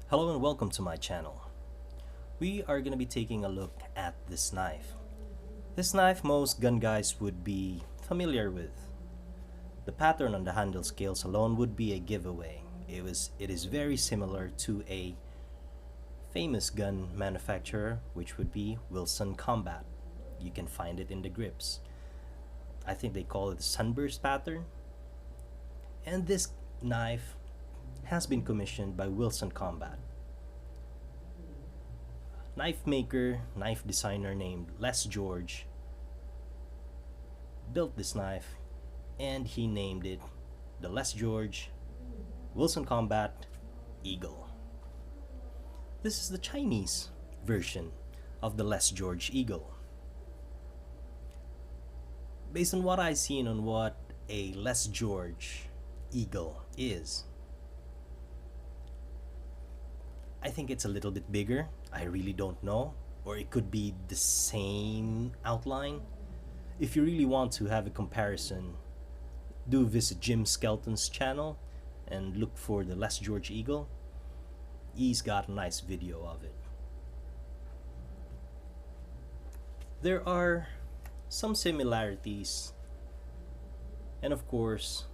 Hello and welcome to my channel. We are going to be taking a look at this knife. This knife most gun guys would be familiar with. The pattern on the handle scales alone would be a giveaway. It is very similar to a famous gun manufacturer, which would be Wilson Combat. You can find it in the grips. I think they call it the sunburst pattern. And this knife has been commissioned by Wilson Combat. Knife maker, knife designer named Les George built this knife and he named it the Les George Wilson Combat Eagle. This is the Chinese version of the Les George Eagle. Based on what I've seen on what a Les George Eagle is, I think it's a little bit bigger. I really don't know. Or it could be the same outline. If you really want to have a comparison, do visit Jim Skelton's channel and look for the Les George Eagle. He's got a nice video of it. There are some similarities and of course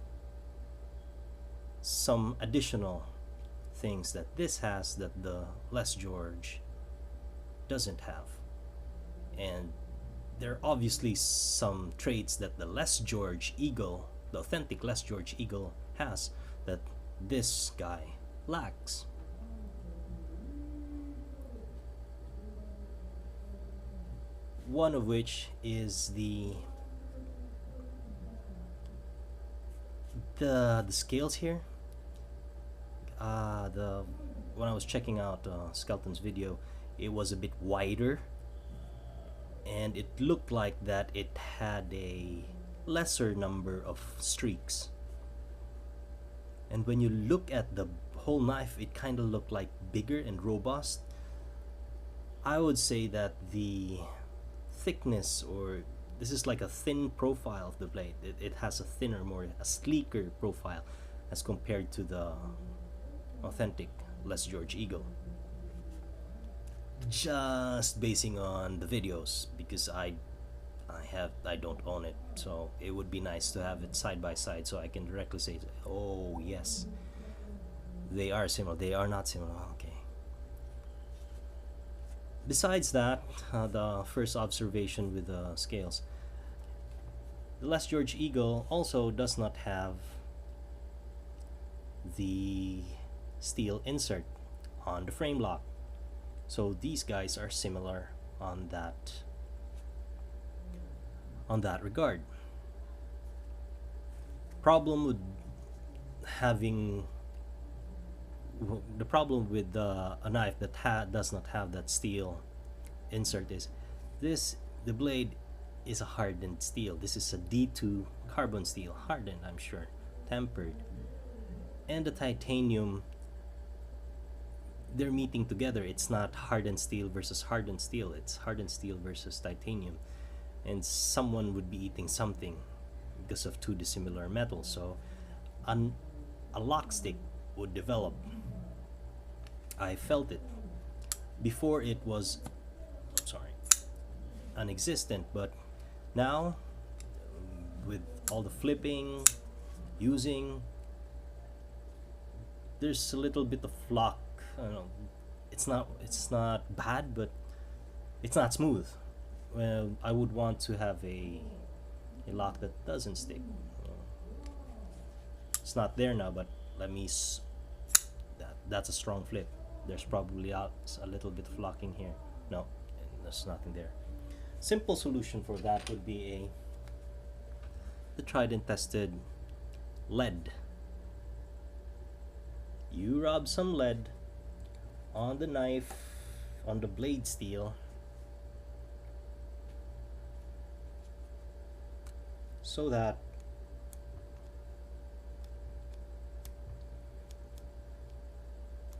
some additional things that this has that the Les George doesn't have, and there are obviously some traits that the Les George Eagle, the authentic Les George Eagle, has that this guy lacks. One of which is the scales here. When I was checking out Skelton's video, it was a bit wider and it looked like that it had a lesser number of streaks, and when you look at the whole knife it kind of looked like bigger and robust. I would say that the thickness, or this is like a thin profile of the blade. It has a thinner, a sleeker profile as compared to the authentic Les George Eagle. Just basing on the videos, because I don't own it, so it would be nice to have it side by side so I can directly say, oh yes, they are similar. They are not similar. Okay. Besides that, the first observation with the scales, the Les George Eagle also does not have the steel insert on the frame lock, so these guys are similar on that regard. Problem with a knife that does not have that steel insert is the blade is a hardened steel. This is a D2 carbon steel, hardened, I'm sure, tempered, and the titanium, they're meeting together. It's not hardened steel versus hardened steel, it's hardened steel versus titanium, and someone would be eating something because of two dissimilar metals. So a lock stick would develop. I felt it. Before it was non-existent, but now with all the flipping, using, there's a little bit of lock. I don't know, it's not bad, but it's not smooth. Well, I would want to have a lock that doesn't stick. It's not there now, but let me that's a strong flip. There's probably a little bit of locking here. No, there's nothing there. Simple solution for that would be the tried and tested lead. You rub some lead on the knife, on the blade steel, so that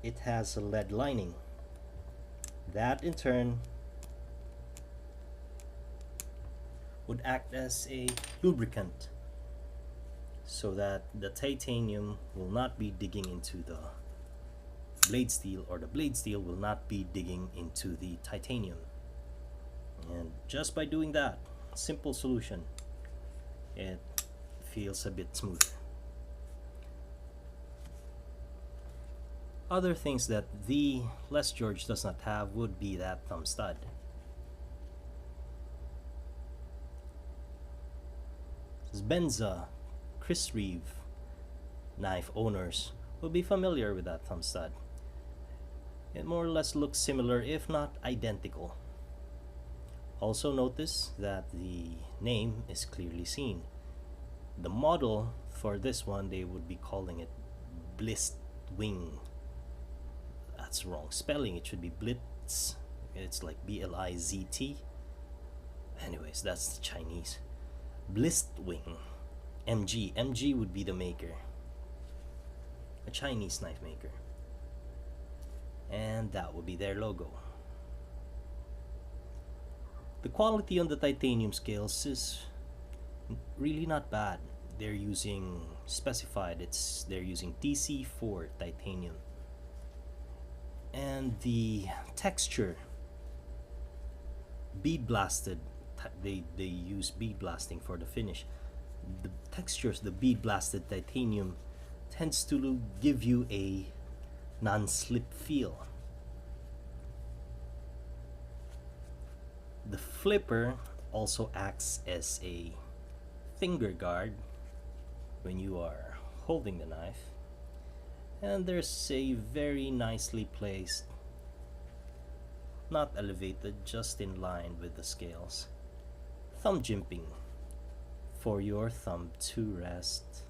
it has a lead lining. That in turn would act as a lubricant so that the titanium will not be digging into blade steel, or the blade steel will not be digging into the titanium. And just by doing that, simple solution, it feels a bit smoother. Other things that the Les George does not have would be that thumb stud. Benza, Chris Reeve knife owners will be familiar with that thumb stud. It more or less looks similar, if not identical. Also notice that the name is clearly seen. The model for this one, they would be calling it Bliztwing. That's wrong spelling. It should be Blitz. It's like B-L-I-Z-T. Anyways, that's the Chinese. Bliztwing. MG would be the maker. A Chinese knife maker. And that would be their logo. The quality on the titanium scales is really not bad. They're using specified, they're using TC4 titanium. And the texture, bead blasted, they use bead blasting for the finish. The textures, the bead blasted titanium tends to give you a non-slip feel. The flipper also acts as a finger guard when you are holding the knife, and there's a very nicely placed, not elevated, just in line with the scales, thumb jimping for your thumb to rest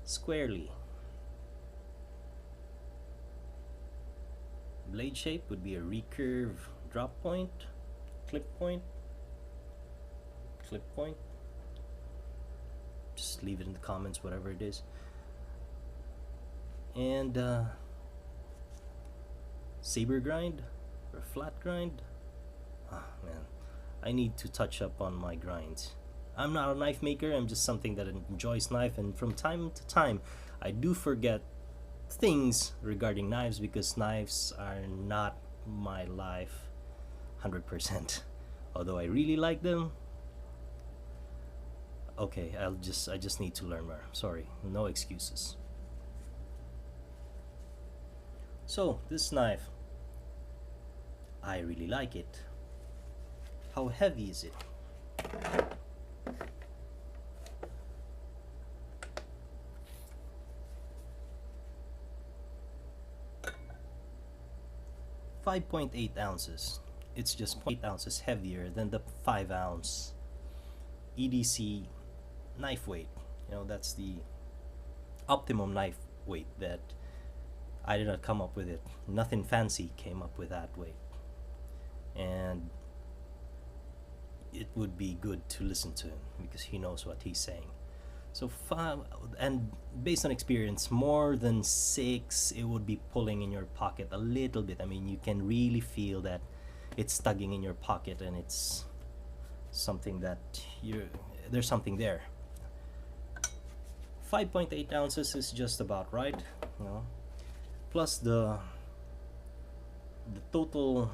squarely. Blade shape would be a recurve drop point, clip point, clip point. Just leave it in the comments, whatever it is. And saber grind or flat grind. Ah, man, I need to touch up on my grinds. I'm not a knife maker, I'm just something that enjoys knife, and from time to time I do forget things regarding knives because knives are not my life 100%. Although I really like them. Okay, I just need to learn more. Sorry, no excuses. So this knife, I really like it. How heavy is it? .8 ounces. It's just 0.8 ounces heavier than the 5-ounce EDC knife weight. You know, that's the optimum knife weight that I did not come up with it. Nothing fancy came up with that weight. And it would be good to listen to him because he knows what he's saying. So 5, and based on experience, more than 6, it would be pulling in your pocket a little bit. I mean, you can really feel that it's tugging in your pocket, and it's something that there's something there. 5.8 ounces is just about right, you know. Plus the total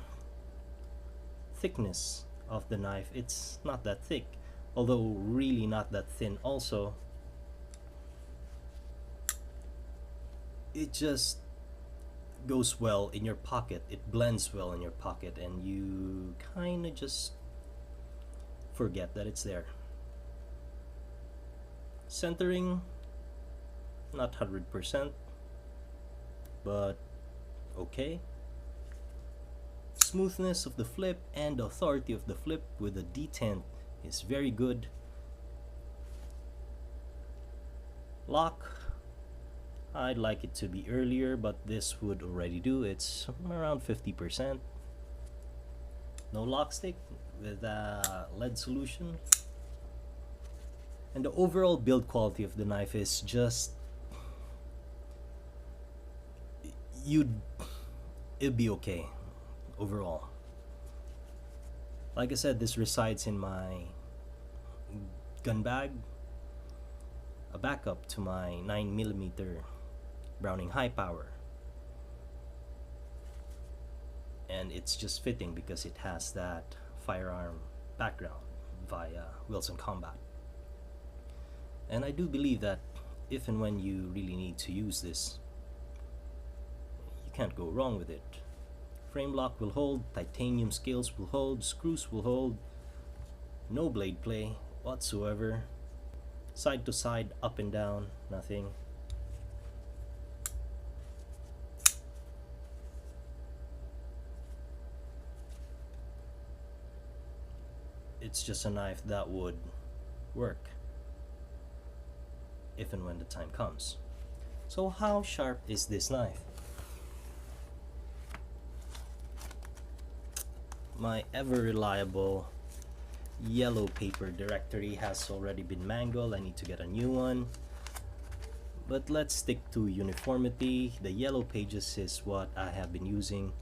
thickness of the knife, it's not that thick, although really not that thin also. It just goes well in your pocket, it blends well in your pocket, and you kind of just forget that it's there. Centering, not 100%, but okay. Smoothness of the flip and the authority of the flip with the detent is very good. Lock, I'd like it to be earlier, but this would already do. It's around 50%. No lock stick with a lead solution. And the overall build quality of the knife is just, it'd be okay overall. Like I said, this resides in my gun bag, a backup to my 9mm Browning high power. and it's just fitting because it has that firearm background via Wilson Combat. And I do believe that if and when you really need to use this, you can't go wrong with it. Frame lock will hold, titanium scales will hold, screws will hold, no blade play whatsoever. Side to side, up and down, nothing. It's just a knife that would work if and when the time comes. So how sharp is this knife? My ever reliable yellow paper directory has already been mangled. I need to get a new one. But let's stick to uniformity. The yellow pages is what I have been using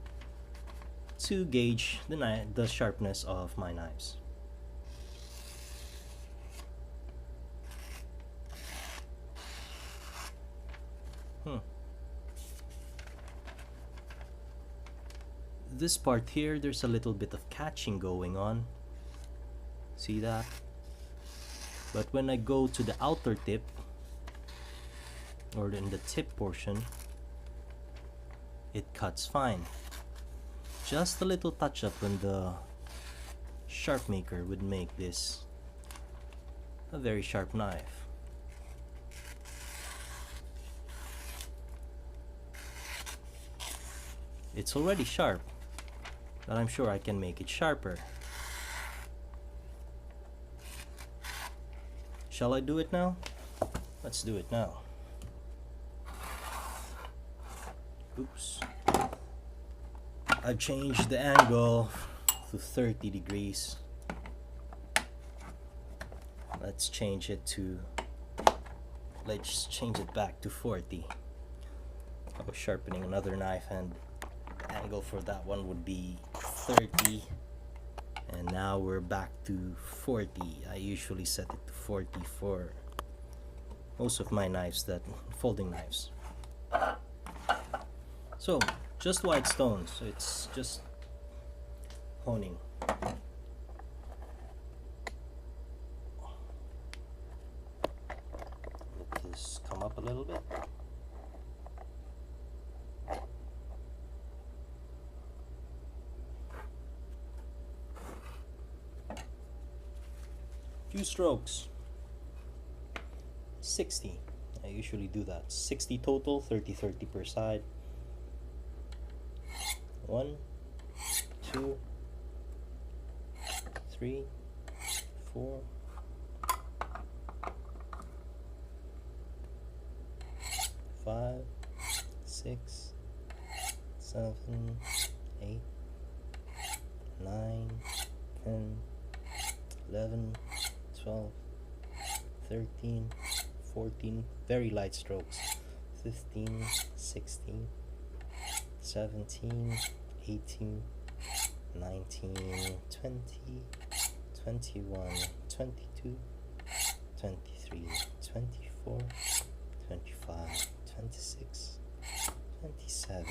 to gauge the sharpness of my knives. This part here, there's a little bit of catching going on. See that? But when I go to the outer tip, or in the tip portion, it cuts fine. Just a little touch up on the sharp maker would make this a very sharp knife. It's already sharp, but I'm sure I can make it sharper. Shall I do it now? Let's do it now. Oops. I've changed the angle to 30 degrees. Let's change it back to 40. I was sharpening another knife and the angle for that one would be 30. And now we're back to 40. I usually set it to 40 for most of my knives, that folding knives. So, just white stones. So it's just honing. Let this come up a little bit. Few strokes. 60. I usually do that. 60 total, 30 per side. 1, 2, 3, 4, 5, 6, 7, 8, 9, 10, 11, 12, 13, 14, very light strokes, 15, 16, 17, 18, 19, 20, 21, 22, 23, 24, 25, 26, 27,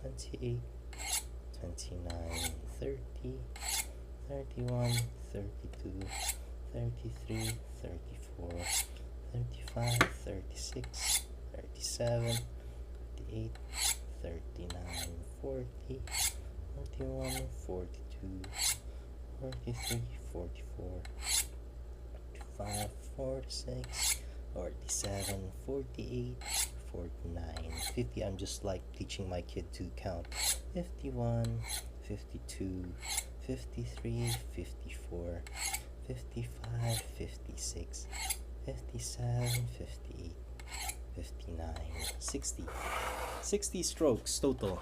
28, 29, 30, 31, 32, 33, 34, 35, 36, 37, 38, 39, 40, 41, 42, 43, 44, 45, 46, 47, 48, 49, 50. I'm just like teaching my kid to count. 51, 52, 53, 54, 55, 56, 57, 58, 59, 60. 60 strokes total.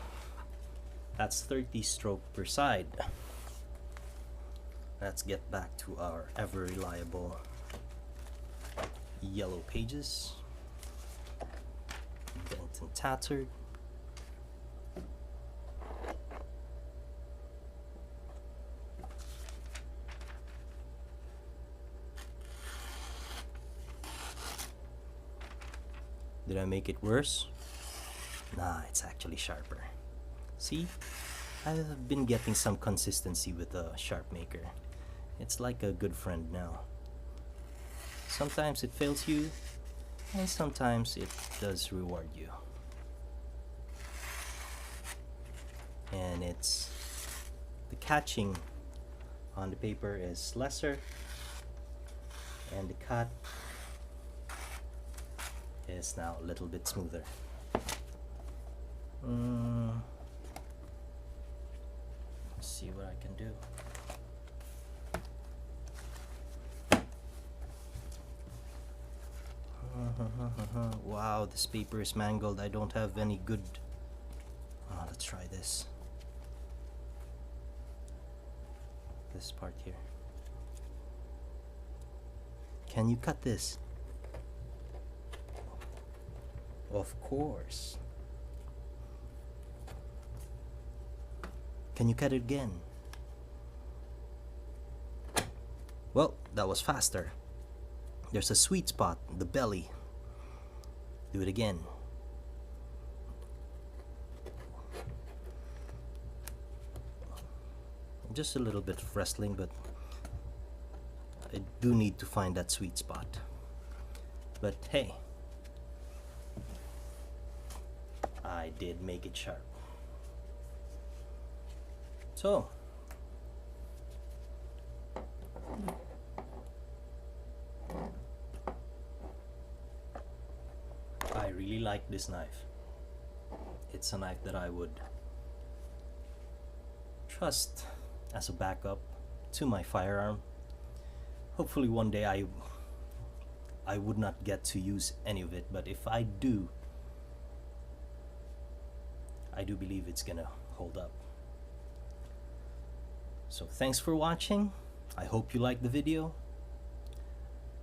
That's 30 stroke per side. Let's get back to our ever reliable yellow pages. Bent and tattered. Did I make it worse? Nah, it's actually sharper. See? I've been getting some consistency with the sharp maker. It's like a good friend now. Sometimes it fails you, and sometimes it does reward you. And the catching on the paper is lesser, and the cut is now a little bit smoother. Let's see what I can do. Wow, this paper is mangled. I don't have any good... let's try this. This part here. Can you cut this? Of course. Can you cut it again? Well, that was faster. There's a sweet spot, the belly. Do it again. Just a little bit of wrestling, but I do need to find that sweet spot. But hey, I did make it sharp. So, I really like this knife. It's a knife that I would trust as a backup to my firearm. Hopefully one day I would not get to use any of it, but if I do believe it's gonna hold up. So thanks for watching. I hope you liked the video.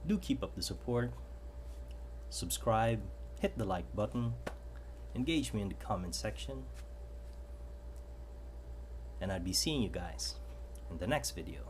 Do keep up the support. Subscribe, hit the like button, engage me in the comment section, and I'll be seeing you guys in the next video.